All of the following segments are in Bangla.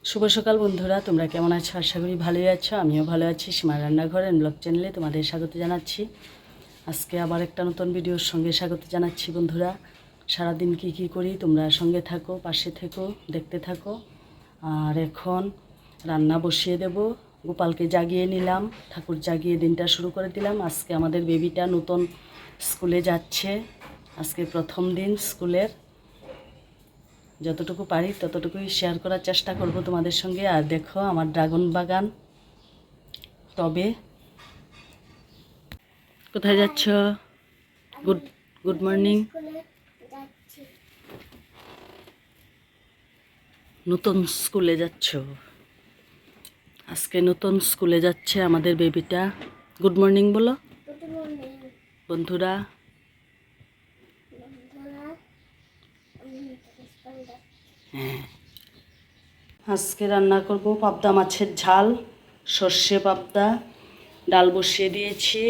শুভ সকাল বন্ধুরা, তোমরা কেমন আছো? আশা করি ভালোই আছো। আমিও ভালো আছি। সীমার রান্নাঘর এন্ড ব্লগ চ্যানেলে তোমাদের স্বাগত জানাচ্ছি। আজকে আবার একটা নতুন ভিডিওর সঙ্গে স্বাগত জানাচ্ছি বন্ধুরা। সারাদিন কি করি তোমরা সঙ্গে থাকো, পাশে থেকো, দেখতে থাকো। আর এখন রান্না বসিয়ে দেব। গোপালকে জাগিয়ে নিলাম, ঠাকুর জাগিয়ে দিনটা শুরু করে দিলাম। আজকে আমাদের বেবিটা নতুন স্কুলে যাচ্ছে। আজকে প্রথম দিন স্কুলের। যতটুকু পারি ততটুকুই শেয়ার করার চেষ্টা করব তোমাদের সঙ্গে। আর দেখো আমার ড্রাগন বাগান টবে। কোথায় যাচ্ছ? Good morning. নতুন স্কুলে যাচ্ছ? আজকে নতুন স্কুলে যাচ্ছে আমাদের বেবিটা। গুড মর্নিং বলো বন্ধুরা। হ্যাঁ, আজকে রান্না করব পাবদা মাছের ঝাল, সর্ষে পাবদা। ডাল বসিয়ে দিয়েছি।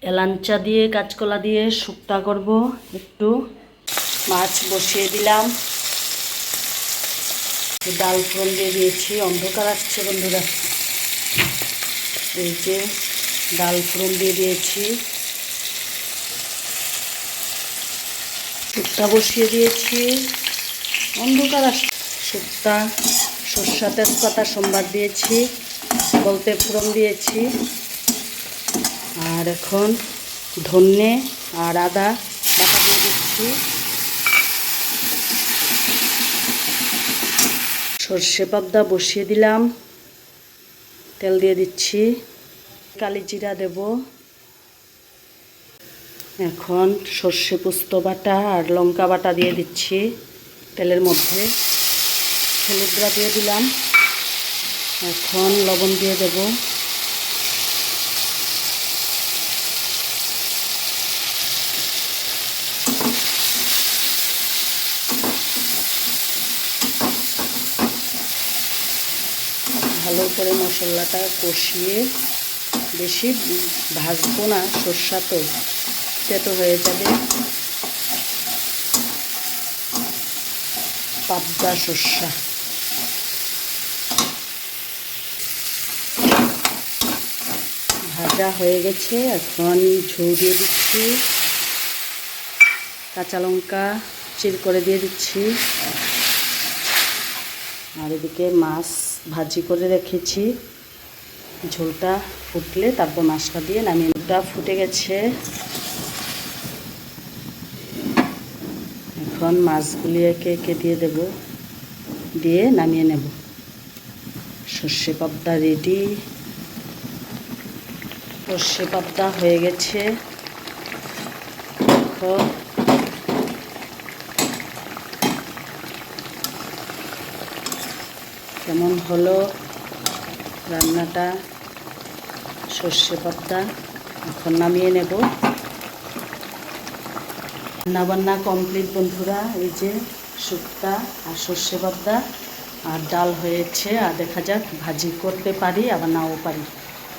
এলাঞ্চা দিয়ে কাঁচকলা দিয়ে শুক্তা করব। একটু মাছ বসিয়ে দিলাম। ডাল ফোড়ন দিয়ে দিয়েছি। অন্ধকার আসছে বন্ধুরা। এই যে ডাল ফোড়ন দিয়ে দিয়েছি। শুক্তা বসিয়ে দিয়েছি। অন্ধকার আসছে। শুক্তা, সর্ষা, তেজপাতা সোমবার দিয়েছি, বলতে ফোড়ন দিয়েছি। আর এখন ধনে আর আদা বাটা দিয়ে দিচ্ছি। সর্ষে পাবদা বসিয়ে দিলাম। তেল দিয়ে দিচ্ছি। কালি জিরা দেব। এখন সর্ষে পোস্ত বাটা আর লঙ্কা বাটা দিয়ে দিচ্ছি তেলের মধ্যে। হলুদ গুঁড়া দিয়ে দিলাম। এখন লবণ দিয়ে দেব। ভালো করে মশলাটা কষিয়ে, বেশি ভাজবো না, সর্ষা তো তেতো হয়ে যাবে। পাবদা সর্ষা ভাজা হয়ে গেছে। এখন ঝোল দিয়ে দিচ্ছি। কাঁচা লঙ্কা চির করে দিয়ে দিচ্ছি। আর এদিকে মাছ ভাজি করে রেখেছি। ঝোলটা ফুটলে তারপর মাছটা দিয়ে নামিয়ে। ঝোলটা ফুটে গেছে। এখন মাছগুলি একে একে দিয়ে দেব, দিয়ে নামিয়ে নেব। সর্ষে পাবদা রেডি। সর্ষে পাবদা হয়ে গেছে। দেখো কেমন হলো রান্নাটা। সর্ষে পাবদা এখন নামিয়ে নেব। রান্নাবান্না কমপ্লিট বন্ধুরা। এই যে শুক্তা আর সর্ষে পাবদা আর ডাল হয়েছে। আর দেখা যাক ভাজি করতে পারি আবার নাও পারি।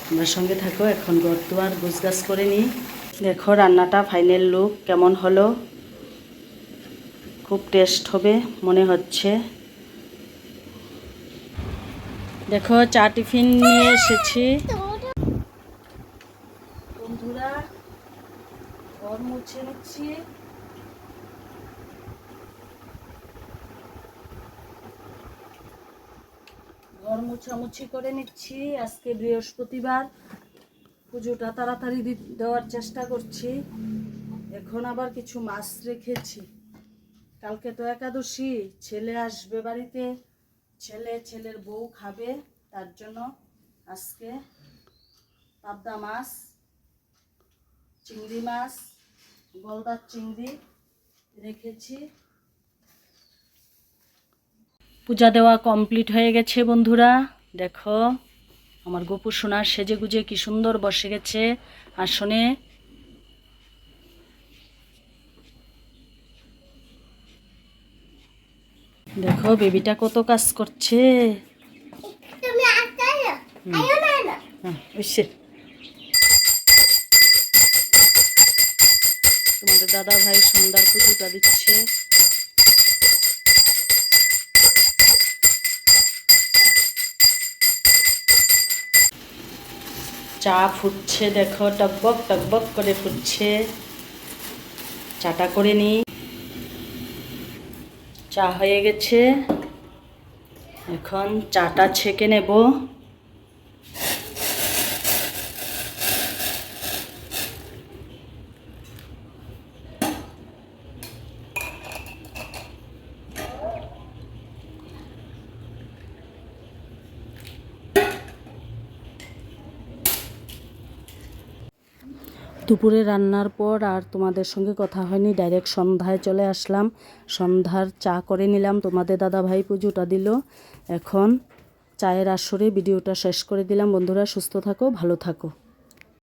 তোমরা সঙ্গে থাকো। এখন ঘর দুয়ার গোছগাছ করে নিই। দেখো রান্নাটা ফাইনাল লুক কেমন হলো। খুব টেস্ট হবে মনে হচ্ছে। দেখো চা টিফিন নিয়ে এসেছি বন্ধুরা। ঘর মুছে নিচ্ছি। ঘর মুছামুছি করে নিচ্ছি। আজকে বৃহস্পতিবার, পুজোটা তাড়াতাড়ি দেওয়ার চেষ্টা করছি। এখন আবার কিছু মাছ রেখেছি। কালকে তো একাদশী, ছেলে আসবে বাড়িতে। ছেলের বউ খাবে, তার জন্য আজকে পাবদা মাছ, চিংড়ি মাছ, গলদার চিংড়ি রেখেছি। পূজা দেওয়া কমপ্লিট হয়ে গেছে বন্ধুরা। দেখো আমার গোপু সোনার সেজে গুজে কি সুন্দর বসে গেছে আসনে। দেখো বেবিটা কত কাজ করছে। তোমাদের দাদা ভাই সন্ধ্যার পুজোটা দিচ্ছে। চা ফুটছে, দেখো টকবক টকবক করে ফুটছে। চাটা করে নিই। চা হয়ে গেছে, এখন চাটা ছেঁকে নেব। দুপুরে রান্নার পর আর তোমাদের সঙ্গে কথা হয়নি, ডাইরেক্ট সন্ধ্যায় চলে আসলাম। সন্ধ্যার চা করে নিলাম, তোমাদের দাদাভাই পুজোটা দিল। এখন চায়ের আসরে ভিডিওটা শেষ করে দিলাম। বন্ধুরা সুস্থ থাকো, ভালো থাকো।